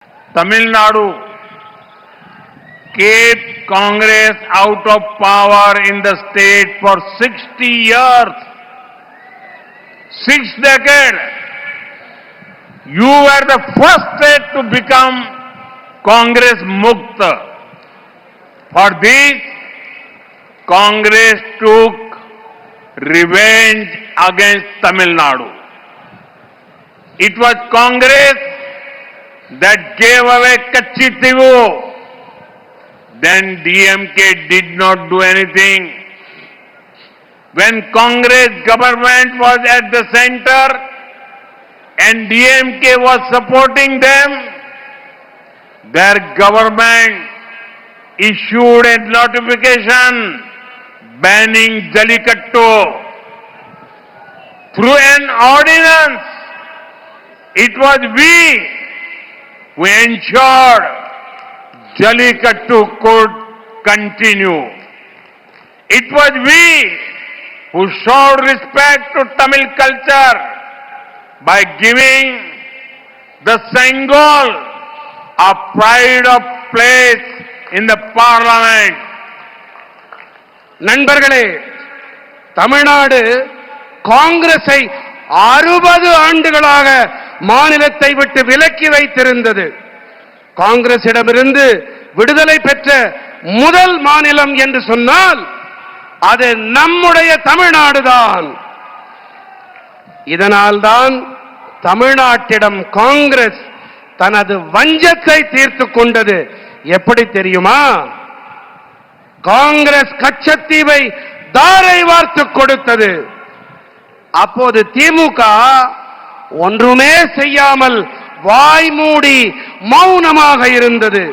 Tamil Nadu kept Congress out of power in the state for 60 years. 6 decades. You were the first state to become Congress Mukta. For this, Congress took revenge against Tamil Nadu. It was Congress that gave away Kachitivu. Then DMK did not do anything. When Congress government was at the center and DMK was supporting them, their government issued a notification banning Jallikattu. Through an ordinance, it was we who ensured Jallikattu could continue. It was we who showed respect to Tamil culture by giving the Sengol a pride of place in the parliament. நண்பர்களே, தமிழ்நாடு காங்கிரஸை 60 ஆண்டுகளாக மாநிலத்தை விட்டு விலக்கி வைத்திருந்தது. காங்கிரசிடமிருந்து விடுதலை பெற்ற முதல் மாநிலம் என்று சொன்னால் அது நம்முடைய தமிழ்நாடுதான். இதனால்தான் தமிழ்நாட்டிடம் காங்கிரஸ் தனது வஞ்சத்தை தீர்த்துக் கொண்டது. எப்படி தெரியுமா? காங்கிரஸ் கச்சத்தீவை தாரை வார்த்து கொடுத்தது. அப்போது திமுக ஒன்றுமே செய்யாமல் வாய் மூடி மௌனமாக இருந்தது.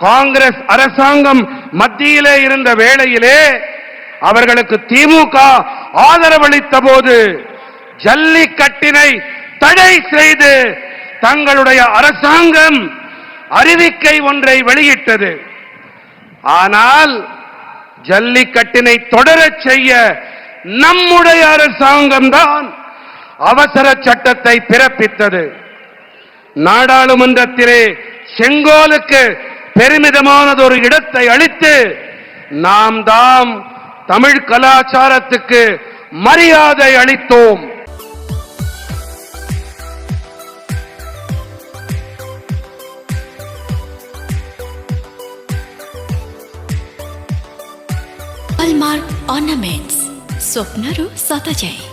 காங்கிரஸ் அரசாங்கம் மத்தியிலே இருந்த வேளையிலே அவர்களுக்கு திமுக ஆதரவளித்த போது ஜல்லிக்கட்டினை தடை செய்து தங்களுடைய அரசாங்கம் அறிவிக்கை ஒன்றை வெளியிட்டது. ஆனால் ஜல்லிக்கட்டினை தொடரச் செய்ய நம்முடைய அரசாங்கம்தான் அவசர சட்டத்தை பிறப்பித்தது. நாடாளுமன்றத்திலே செங்கோலுக்கு பெருமிதமானதொரு இடத்தை அளித்து நாம் தாம் தமிழ் கலாச்சாரத்துக்கு மரியாதை அளித்தோம். Hallmark Ornaments, Swapnaru Satajae.